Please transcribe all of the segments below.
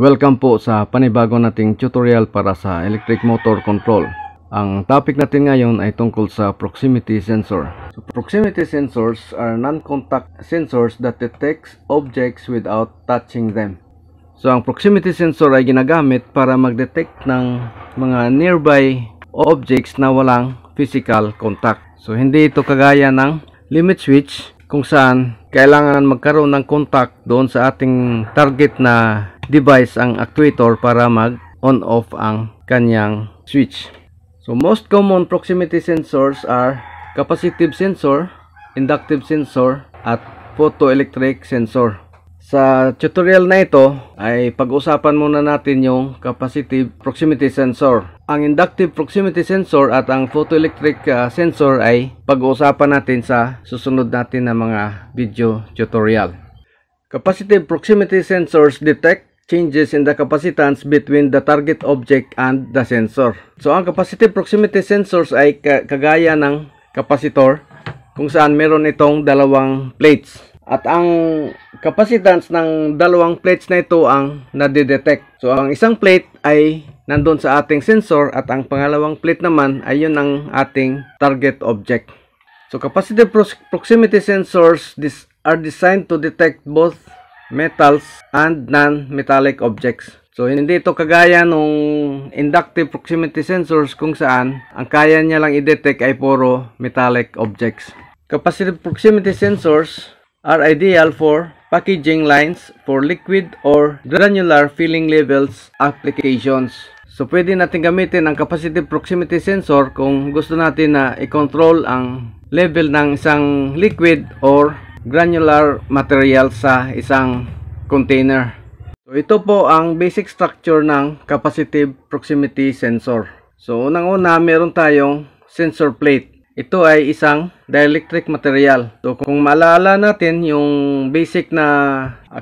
Welcome po sa panibago nating tutorial para sa electric motor control. Ang topic natin ngayon ay tungkol sa proximity sensor. So, proximity sensors are non-contact sensors that detect objects without touching them. So ang proximity sensor ay ginagamit para mag-detect ng mga nearby objects na walang physical contact. So hindi ito kagaya ng limit switch kung saan kailangan magkaroon ng contact doon sa ating target na device ang actuator para mag-on off ang kanyang switch. So most common proximity sensors are capacitive sensor, inductive sensor, at photoelectric sensor. Sa tutorial na ito ay pag-usapan muna natin yung capacitive proximity sensor. Ang inductive proximity sensor at ang photoelectric sensor ay pag-uusapan natin sa susunod natin na mga video tutorial. Capacitive proximity sensors detect changes in the capacitance between the target object and the sensor. So ang capacitive proximity sensors ay kagaya ng capacitor kung saan meron itong dalawang plates. At ang capacitance ng dalawang plates na ito ang nadidetect. So ang isang plate ay nandun sa ating sensor at ang pangalawang plate naman ay yun ang ating target object. So capacitive proximity sensors are designed to detect both metals and non-metallic objects. So hindi ito kagaya nung inductive proximity sensors kung saan ang kaya niya lang i-detect ay puro metallic objects. Capacitive proximity sensors are ideal for packaging lines for liquid or granular filling levels applications. So pwede natin gamitin ang capacitive proximity sensor kung gusto natin na i-control ang level ng isang liquid or granular material sa isang container. So ito po ang basic structure ng capacitive proximity sensor. So unang-una meron tayong sensor plate. Ito ay isang dielectric material. So kung maalala natin yung basic na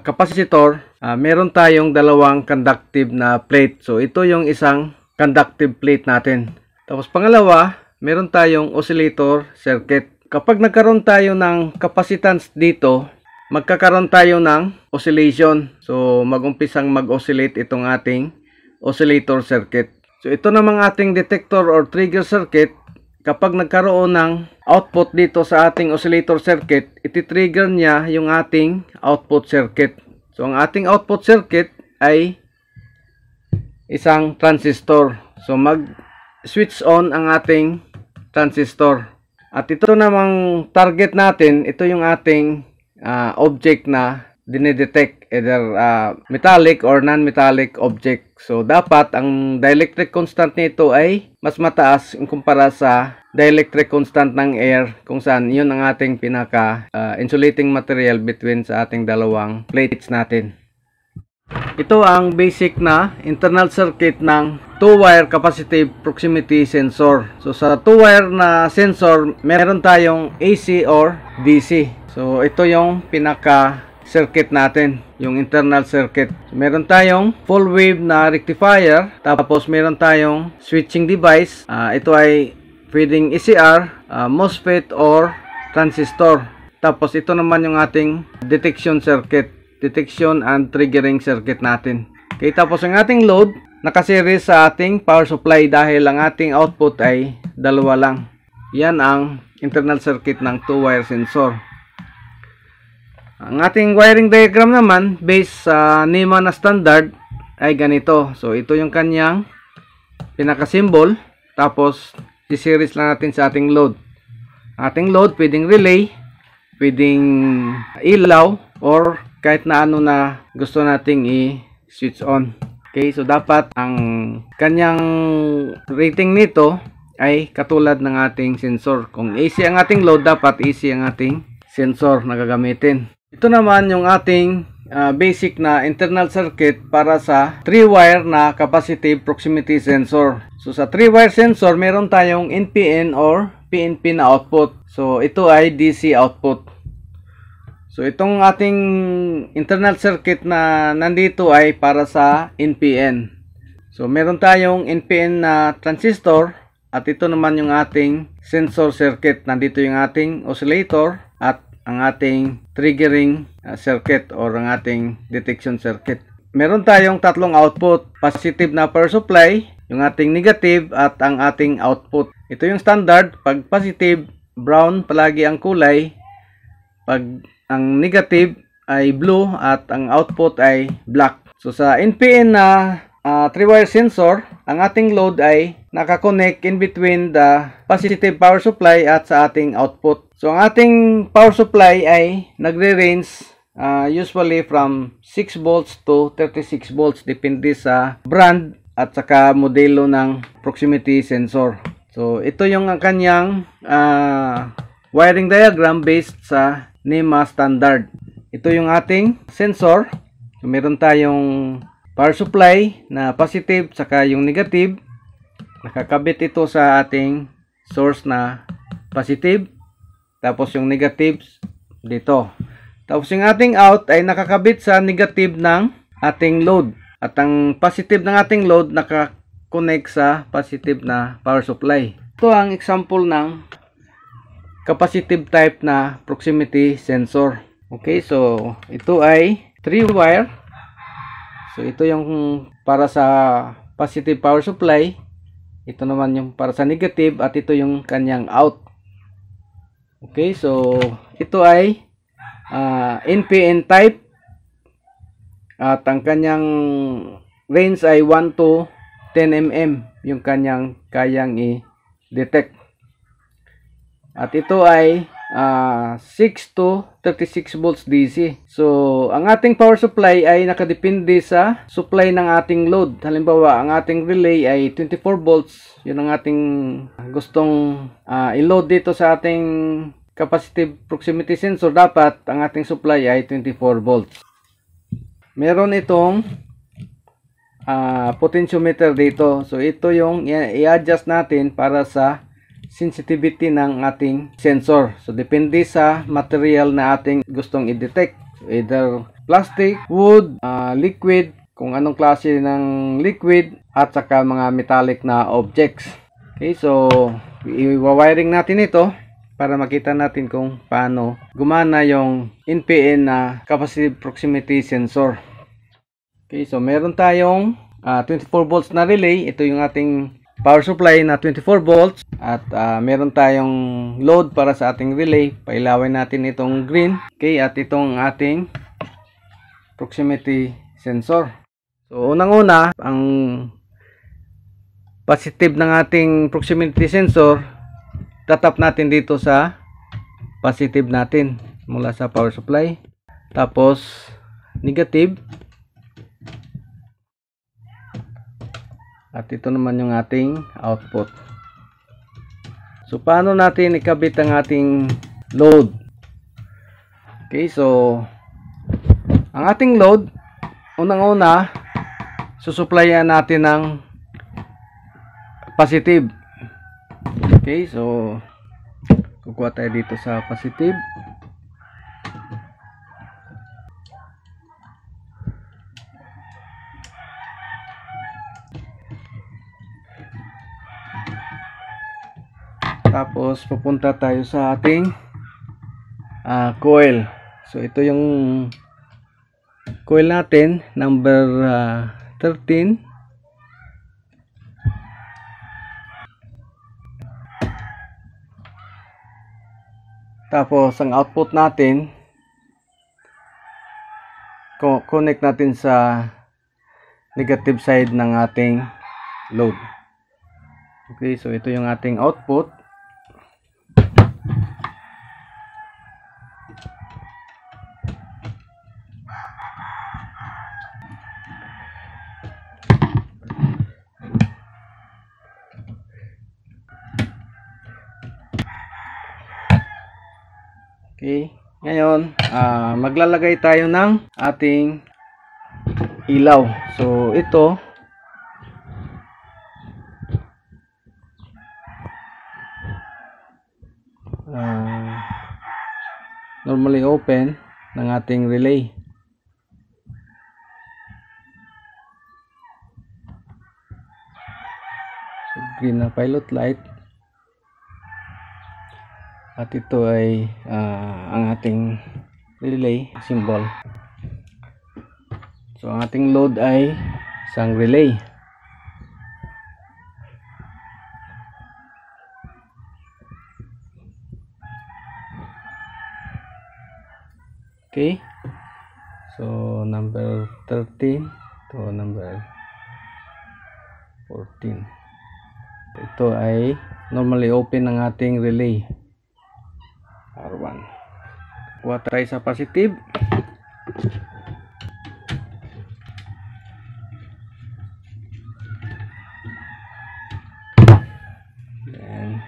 capacitor, meron tayong dalawang conductive na plate. So ito yung isang conductive plate natin. Tapos pangalawa, meron tayong oscillator circuit. Kapag nagkaroon tayo ng capacitance dito, magkakaroon tayo ng oscillation. So mag-umpisang mag-oscillate itong ating oscillator circuit. So ito namang ating detector or trigger circuit. Kapag nagkaroon ng output dito sa ating oscillator circuit, iti-trigger niya yung ating output circuit. So ang ating output circuit ay isang transistor. So mag-switch on ang ating transistor. At ito namang target natin, ito yung ating object na dinidetect, either metallic or non-metallic object. So dapat ang dielectric constant nito ay mas mataas kumpara sa dielectric constant ng air, kung saan yun ang ating pinaka insulating material between sa ating dalawang plates natin. Ito ang basic na internal circuit ng 2-wire capacitive proximity sensor. So sa 2-wire na sensor, meron tayong AC or DC. So ito yung pinaka circuit natin, yung internal circuit. So, meron tayong full wave na rectifier, tapos meron tayong switching device. Ito ay pwedeng ECR, MOSFET or transistor. Tapos ito naman yung ating detection circuit, detection and triggering circuit natin. Okay, tapos ang ating load nakaseries sa ating power supply dahil ang ating output ay dalawa lang. Yan ang internal circuit ng 2-wire sensor. Ang ating wiring diagram naman based sa NEMA na standard ay ganito. So ito yung kanyang pinaka-symbol, tapos i-series lang natin sa ating load. Ating load pwedeng relay, pwedeng ilaw, or kahit na ano na gusto nating i-switch on. Okay, so dapat ang kanyang rating nito ay katulad ng ating sensor. Kung AC ang ating load, dapat AC ang ating sensor na gagamitin. Ito naman yung ating basic na internal circuit para sa 3-wire na capacitive proximity sensor. So sa 3-wire sensor, meron tayong NPN or PNP na output. So ito ay DC output. So itong ating internal circuit na nandito ay para sa NPN. So meron tayong NPN na transistor at ito naman yung ating sensor circuit. Nandito yung ating oscillator at ang ating triggering circuit or ang ating detection circuit. meron tayong tatlong output. Positive na power supply, yung ating negative, at ang ating output. Ito yung standard. Pag positive, brown palagi ang kulay. Pag ang negative ay blue at ang output ay black. So sa NPN na 3-wire sensor, ang ating load ay nakakonect in between the positive power supply at sa ating output. So ang ating power supply ay nagre-range usually from 6 volts to 36 volts depende sa brand at saka modelo ng proximity sensor. So ito yung kanyang wiring diagram based sa NEMA standard. Ito yung ating sensor. So meron tayong power supply na positive saka yung negative. Nakakabit ito sa ating source na positive. Tapos yung negative dito. Tapos yung ating out ay nakakabit sa negative ng ating load. At ang positive ng ating load nakakonect sa positive na power supply. Ito ang example ng capacitive type na proximity sensor. Okay, so ito ay 3-wire. So ito yung para sa positive power supply. Ito naman yung para sa negative at ito yung kanyang out. Okay, so ito ay NPN type at ang kanyang range ay 1 to 10 mm yung kanyang kayang i-detect. At ito ay 6 to 36 volts DC. So ang ating power supply ay nakadepende sa supply ng ating load. Halimbawa, ang ating relay ay 24 volts. Yun ang ating gustong i-load dito sa ating capacitive proximity sensor. Dapat ang ating supply ay 24 volts. Meron itong potentiometer dito. So ito yung i-adjust natin para sa sensitivity ng ating sensor. So depende sa material na ating gustong i-detect. So, either plastic, wood, liquid, kung anong klase ng liquid, at saka mga metallic na objects. Okay, so i-wiring natin ito para makita natin kung paano gumana yung NPN na capacitive proximity sensor. Okay, so meron tayong 24 volts na relay. Ito yung ating power supply na 24 volts. At meron tayong load para sa ating relay. Pailawin natin itong green. Okay, at itong ating proximity sensor. So unang-una, ang positive ng ating proximity sensor, tatap natin dito sa positive natin mula sa power supply. Tapos negative. At ito naman yung ating output. So paano natin ikabit ang ating load? Okay, so ang ating load, unang-una, susuplayan natin ng positive. Okay, so kukuha tayo dito sa positive. Tapos pupunta tayo sa ating coil. So ito yung coil natin, number 13. Tapos ang output natin, connect natin sa negative side ng ating load. Okay, so ito yung ating output. Okay, ngayon maglalagay tayo ng ating ilaw. So ito normally open ng ating relay. So green na pilot light. At ito ay ang ating relay symbol. So ang ating load ay isang relay. Okay, so number 13 to number 14. Ito ay normally open ng ating relay R1. Kuha tayo sa positive. Then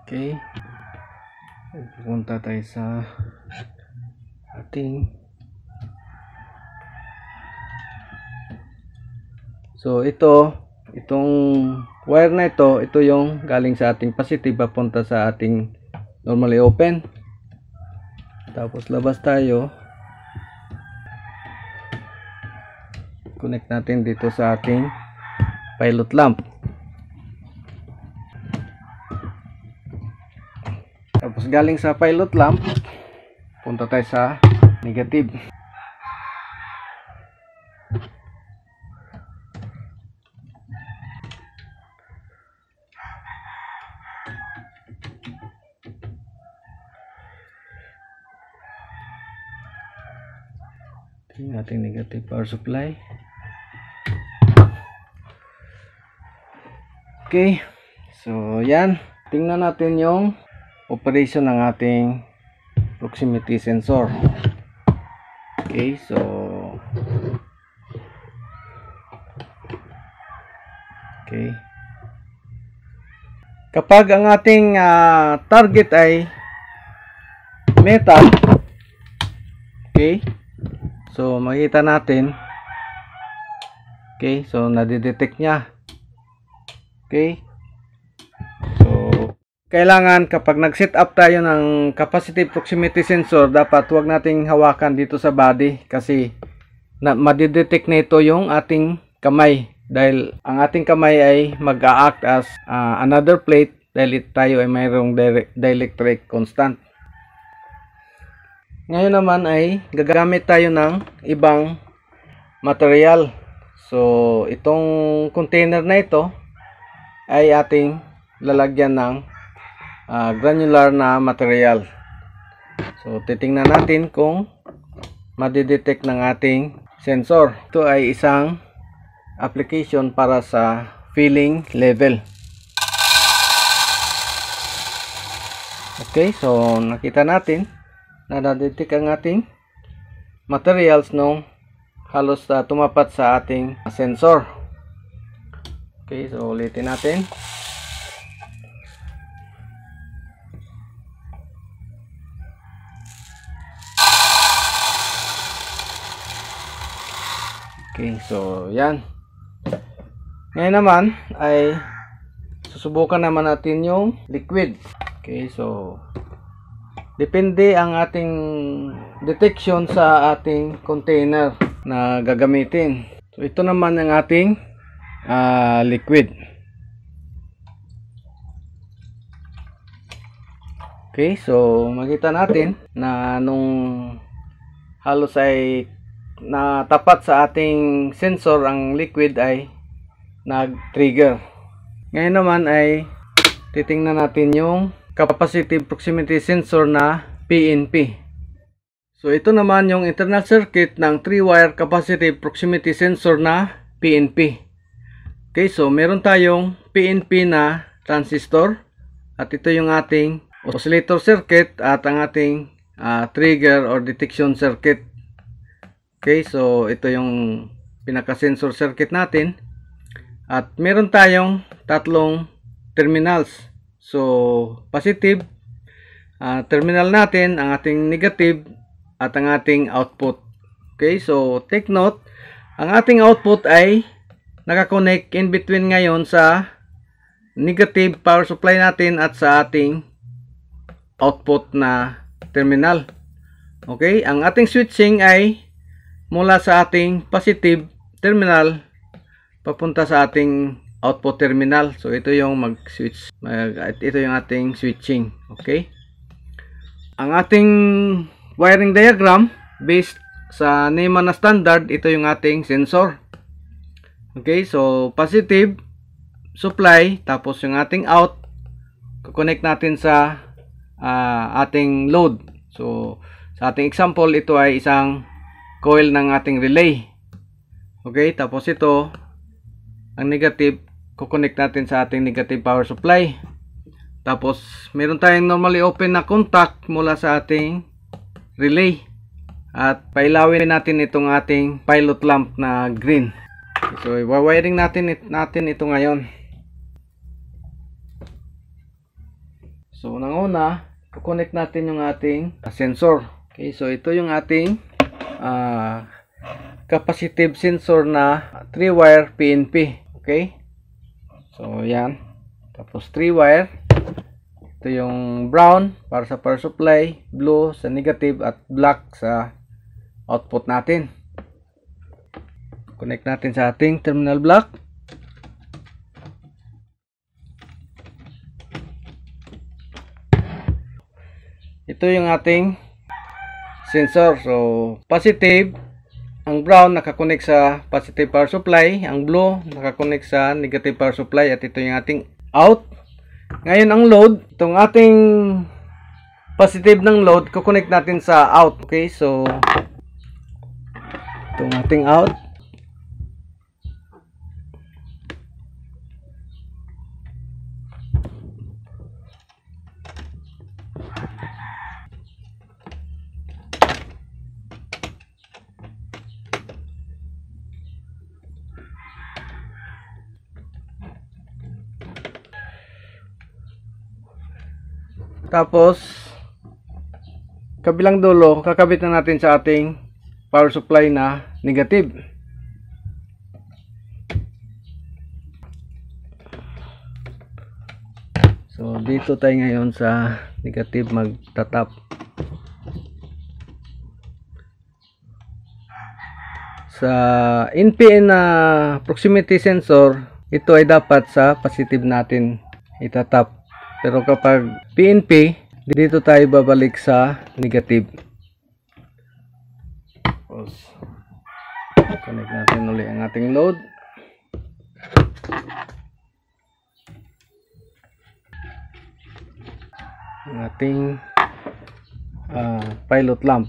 okay, pupunta tayo sa ating, so itong wire na ito yung galing sa ating positive papunta sa ating normally open. Tapos labas tayo, connect natin dito sa ating pilot lamp. Tapos galing sa pilot lamp, punta tayo sa negative. Tingnan natin negative power supply. Okay, so yan, tingnan natin yung operation ng ating proximity sensor. Okay, so okay, kapag ang ating target ay metal, okay, so makita natin, okay, so nadidetect niya. Okay, so kailangan kapag nag-set up tayo ng capacitive proximity sensor, dapat huwag nating hawakan dito sa body kasi madidetect nito yung ating kamay, dahil ang ating kamay ay mag-a-act as another plate dahil tayo ay mayroong dielectric constant. Ngayon naman ay gagamit tayo ng ibang material. So itong container na ito ay ating lalagyan ng granular na material. So titingnan natin kung madidetect ng ating sensor. Ito ay isang application para sa feeling level. Okay, so nakita natin na nadetect ang ating materials nung halos tumapat sa ating sensor. Okay, so ulitin natin. Okay, so yan. Ngayon naman ay susubukan naman natin yung liquid. Okay, so depende ang ating detection sa ating container na gagamitin. So ito naman ang ating liquid. Okay, so makita natin na nung halos ay natapat sa ating sensor ang liquid ay nag-trigger. Ngayon naman ay titingnan natin yung capacitive proximity sensor na PNP. So ito naman yung internal circuit ng 3-wire capacitive proximity sensor na PNP. Okay, so meron tayong PNP na transistor at ito yung ating oscillator circuit at ang ating trigger or detection circuit. Okay, so ito yung pinaka-sensor circuit natin at meron tayong tatlong terminals. So positive terminal natin, ang ating negative at ang ating output. Okay, so take note, ang ating output ay nakakonect in between ngayon sa negative power supply natin at sa ating output na terminal. Okay, ang ating switching ay mula sa ating positive terminal papunta sa ating output terminal. So ito yung mag-switch, ito yung ating switching. Okay, ang ating wiring diagram based sa NEMA na standard, ito yung ating sensor. Okay, so positive supply, tapos yung ating out, connect natin sa ating load. So sa ating example, ito ay isang coil ng ating relay. Okay, tapos ito ang negative, kukonect natin sa ating negative power supply. Tapos meron tayong normally open na contact mula sa ating relay, at pailawin natin itong ating pilot lamp na green. So i-wiring natin ito ngayon. So unang-una, kukonect natin yung ating sensor. Okay, so ito yung ating capacitive sensor na 3-wire PNP. Okay, so yan, tapos 3-wire. Ito yung brown para sa power supply, blue sa negative, at black sa output natin. Connect natin sa ating terminal block. Ito yung ating sensor. So positive, ang brown nakakonect sa positive power supply, ang blue nakakonect sa negative power supply, at ito yung ating out. Ngayon ang load, itong ating positive ng load, kukonect natin sa out. Okay, so itong ating out. Tapos kabilang dulo, kakabit na natin sa ating power supply na negative. So dito tayo ngayon sa negative magtatap. Sa NPN na proximity sensor, ito ay dapat sa positive natin itatap. Pero kapag PNP, dito tayo babalik sa negative. Tapos connect natin ulit ang ating load. Ang ating pilot lamp.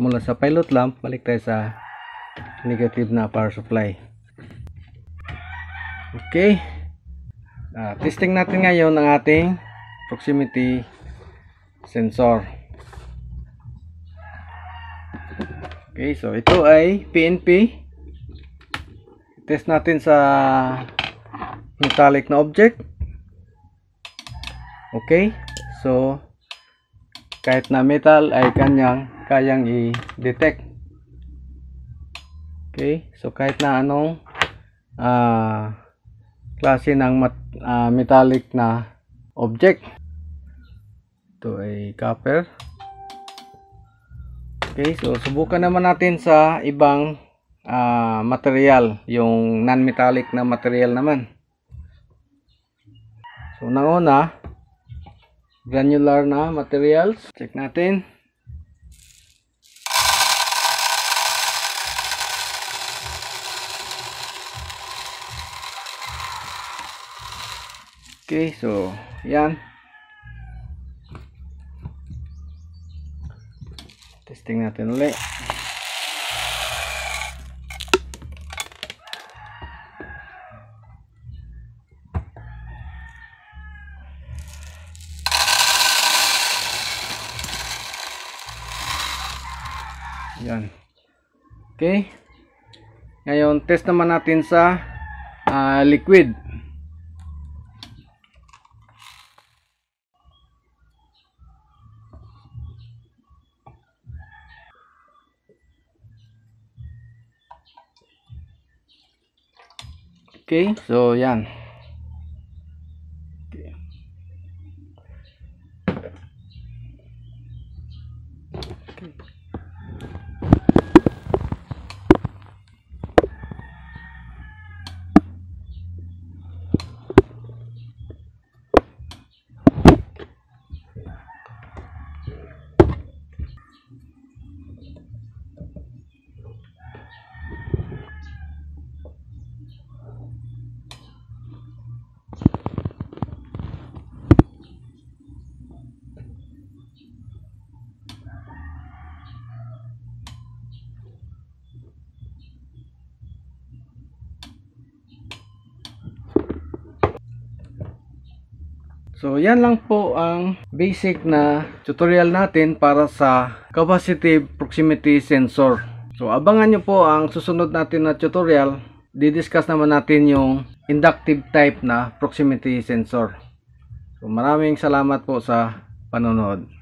Mula sa pilot lamp, balik tayo sa negative na power supply. Okay, testing natin ngayon ang ating proximity sensor. Okay, so ito ay PNP. Test natin sa metallic na object. Okay, so kahit na metal ay kayang i-detect. Okay, so kahit na anong klase ng metallic na object. Ito ay copper. Okay, so subukan naman natin sa ibang material, yung non-metallic na material naman. So una, granular na materials. Check natin. Okay, so yan. Testing natin ulit. Yan. Okay. Ngayon, test naman natin sa liquid. Okay, so yan. Okay. So yan lang po ang basic na tutorial natin para sa capacitive proximity sensor. So abangan nyo po ang susunod natin na tutorial. Didiscuss naman natin yung inductive type na proximity sensor. So maraming salamat po sa panonood.